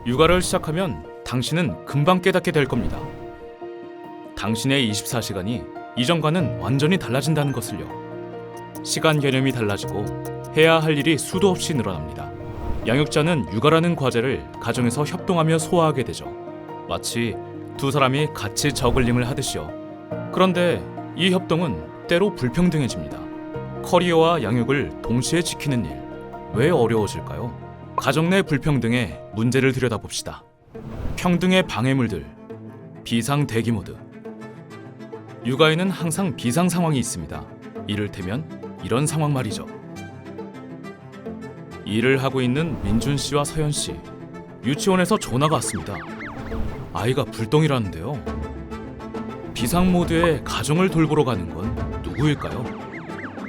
육아를 시작하면 당신은 금방 깨닫게 될 겁니다. 당신의 24시간이 이전과는 완전히 달라진다는 것을요. 시간 개념이 달라지고 해야 할 일이 수도 없이 늘어납니다. 양육자는 육아라는 과제를 가정에서 협동하며 소화하게 되죠. 마치 두 사람이 같이 저글링을 하듯이요. 그런데 이 협동은 때로 불평등해집니다. 커리어와 양육을 동시에 지키는 일, 왜 어려워질까요? 가정 내 불평등의 문제를 들여다봅시다. 평등의 방해물들, 비상 대기 모드. 육아에는 항상 비상 상황이 있습니다. 이를테면 이런 상황 말이죠. 일을 하고 있는 민준 씨와 서연 씨, 유치원에서 전화가 왔습니다. 아이가 불똥이라는데요. 비상 모드에 가정을 돌보러 가는 건 누구일까요?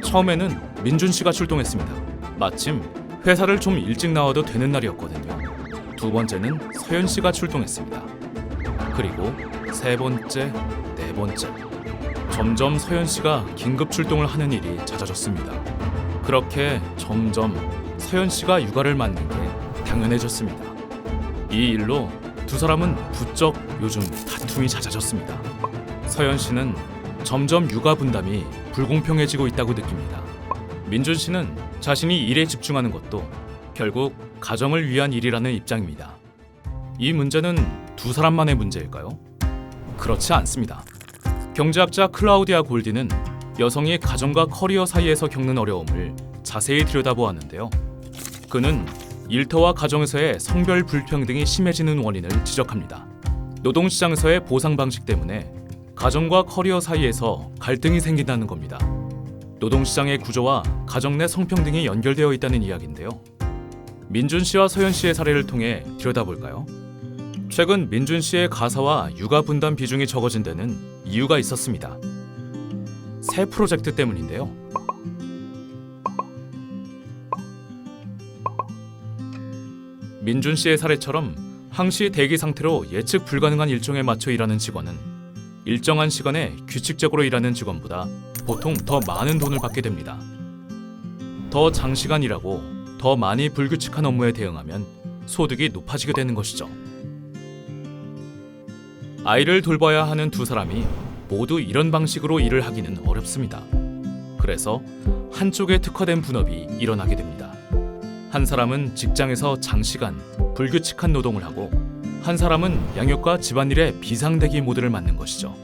처음에는 민준 씨가 출동했습니다. 마침 회사를 좀 일찍 나와도 되는 날이었거든요. 두 번째는 서연 씨가 출동했습니다. 그리고 세 번째, 네 번째. 점점 서연 씨가 긴급 출동을 하는 일이 잦아졌습니다. 그렇게 점점 서연 씨가 육아를 맡는 게 당연해졌습니다. 이 일로 두 사람은 부쩍 요즘 다툼이 잦아졌습니다. 서연 씨는 점점 육아 분담이 불공평해지고 있다고 느낍니다. 민준 씨는 자신이 일에 집중하는 것도 결국 가정을 위한 일이라는 입장입니다. 이 문제는 두 사람만의 문제일까요? 그렇지 않습니다. 경제학자 클라우디아 골디는 여성이 가정과 커리어 사이에서 겪는 어려움을 자세히 들여다보았는데요. 그는 일터와 가정에서의 성별 불평등이 심해지는 원인을 지적합니다. 노동시장에서의 보상 방식 때문에 가정과 커리어 사이에서 갈등이 생긴다는 겁니다. 노동시장의 구조와 가정 내 성평등이 연결되어 있다는 이야기인데요. 민준 씨와 서연 씨의 사례를 통해 들여다볼까요? 최근 민준 씨의 가사와 육아 분담 비중이 적어진 데는 이유가 있었습니다. 새 프로젝트 때문인데요. 민준 씨의 사례처럼 항시 대기 상태로 예측 불가능한 일정에 맞춰 일하는 직원은 일정한 시간에 규칙적으로 일하는 직원보다 보통 더 많은 돈을 받게 됩니다. 더 장시간 일하고 더 많이 불규칙한 업무에 대응하면 소득이 높아지게 되는 것이죠. 아이를 돌봐야 하는 두 사람이 모두 이런 방식으로 일을 하기는 어렵습니다. 그래서 한쪽에 특화된 분업이 일어나게 됩니다. 한 사람은 직장에서 장시간 불규칙한 노동을 하고 한 사람은 양육과 집안일의 비상대기 모드를 맡는 것이죠.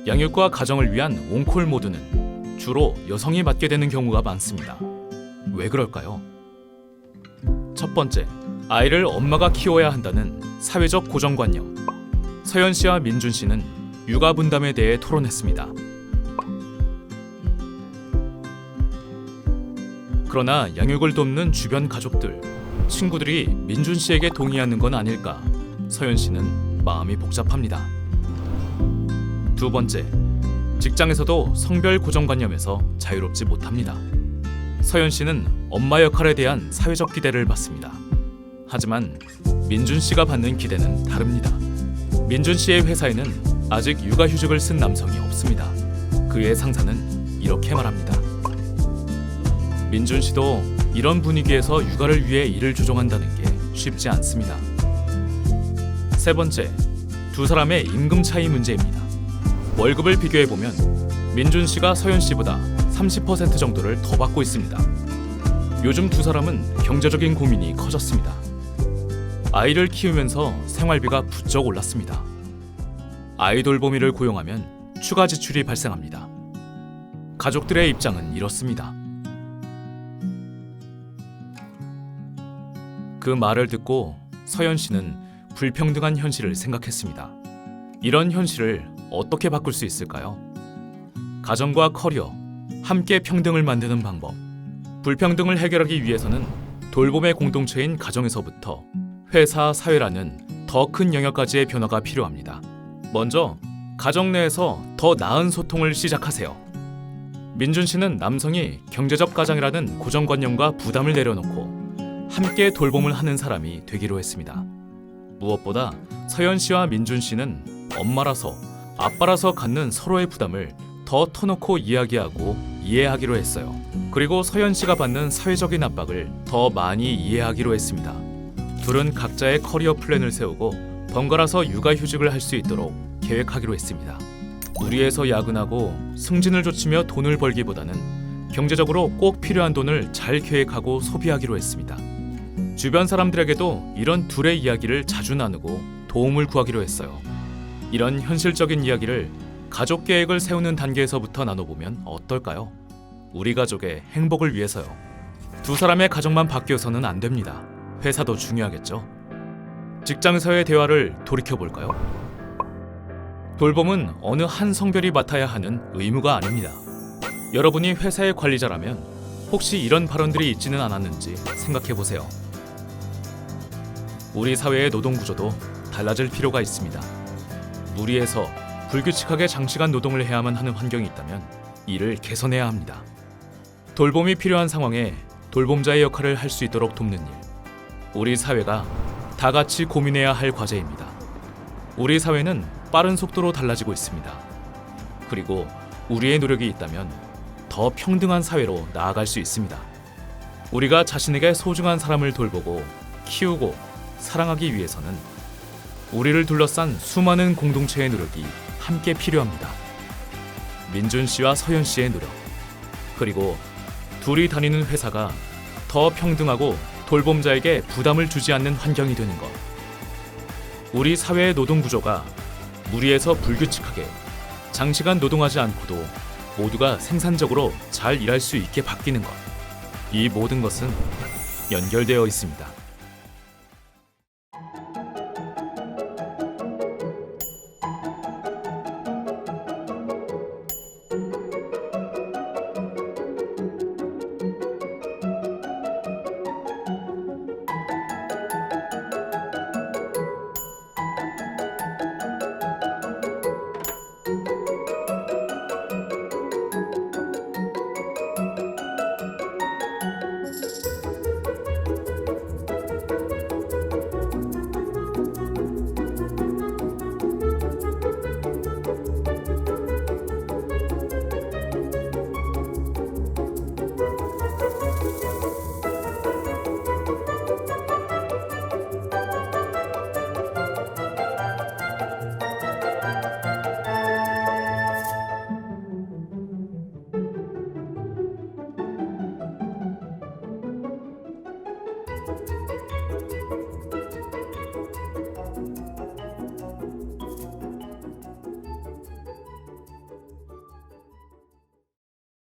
양육과 가정을 위한 온콜 모드는 주로 여성이 맡게 되는 경우가 많습니다. 왜 그럴까요? 첫 번째, 아이를 엄마가 키워야 한다는 사회적 고정관념. 서연 씨와 민준 씨는 육아 분담에 대해 토론했습니다. 그러나 양육을 돕는 주변 가족들, 친구들이 민준 씨에게 동의하는 건 아닐까? 서연 씨는 마음이 복잡합니다. 두 번째, 직장에서도 성별 고정관념에서 자유롭지 못합니다. 서연 씨는 엄마 역할에 대한 사회적 기대를 받습니다. 하지만 민준 씨가 받는 기대는 다릅니다. 민준 씨의 회사에는 아직 육아휴직을 쓴 남성이 없습니다. 그의 상사는 이렇게 말합니다. 민준 씨도 이런 분위기에서 육아를 위해 일을 조정한다는 게 쉽지 않습니다. 세 번째, 두 사람의 임금 차이 문제입니다. 월급을 비교해보면 민준 씨가 서연 씨보다 30% 정도를 더 받고 있습니다. 요즘 두 사람은 경제적인 고민이 커졌습니다. 아이를 키우면서 생활비가 부쩍 올랐습니다. 아이 돌보미를 고용하면 추가 지출이 발생합니다. 가족들의 입장은 이렇습니다. 그 말을 듣고 서연 씨는 불평등한 현실을 생각했습니다. 이런 현실을 어떻게 바꿀 수 있을까요? 가정과 커리어, 함께 평등을 만드는 방법. 불평등을 해결하기 위해서는 돌봄의 공동체인 가정에서부터 회사, 사회라는 더 큰 영역까지의 변화가 필요합니다. 먼저 가정 내에서 더 나은 소통을 시작하세요. 민준 씨는 남성이 경제적 가장이라는 고정관념과 부담을 내려놓고 함께 돌봄을 하는 사람이 되기로 했습니다. 무엇보다 서연 씨와 민준 씨는 엄마라서 아빠라서 갖는 서로의 부담을 더 터놓고 이야기하고 이해하기로 했어요. 그리고 서연 씨가 받는 사회적인 압박을 더 많이 이해하기로 했습니다. 둘은 각자의 커리어 플랜을 세우고 번갈아서 육아휴직을 할 수 있도록 계획하기로 했습니다. 무리해서 야근하고 승진을 좇으며 돈을 벌기보다는 경제적으로 꼭 필요한 돈을 잘 계획하고 소비하기로 했습니다. 주변 사람들에게도 이런 둘의 이야기를 자주 나누고 도움을 구하기로 했어요. 이런 현실적인 이야기를 가족 계획을 세우는 단계에서부터 나눠보면 어떨까요? 우리 가족의 행복을 위해서요. 두 사람의 가정만 바뀌어서는 안 됩니다. 회사도 중요하겠죠. 직장에서의 대화를 돌이켜볼까요? 돌봄은 어느 한 성별이 맡아야 하는 의무가 아닙니다. 여러분이 회사의 관리자라면 혹시 이런 발언들이 있지는 않았는지 생각해보세요. 우리 사회의 노동구조도 달라질 필요가 있습니다. 무리해서 불규칙하게 장시간 노동을 해야만 하는 환경이 있다면 이를 개선해야 합니다. 돌봄이 필요한 상황에 돌봄자의 역할을 할 수 있도록 돕는 일, 우리 사회가 다 같이 고민해야 할 과제입니다. 우리 사회는 빠른 속도로 달라지고 있습니다. 그리고 우리의 노력이 있다면 더 평등한 사회로 나아갈 수 있습니다. 우리가 자신에게 소중한 사람을 돌보고 키우고 사랑하기 위해서는 우리를 둘러싼 수많은 공동체의 노력이 함께 필요합니다. 민준 씨와 서현 씨의 노력, 그리고 둘이 다니는 회사가 더 평등하고 돌봄자에게 부담을 주지 않는 환경이 되는 것. 우리 사회의 노동 구조가 무리해서 불규칙하게 장시간 노동하지 않고도 모두가 생산적으로 잘 일할 수 있게 바뀌는 것. 이 모든 것은 연결되어 있습니다.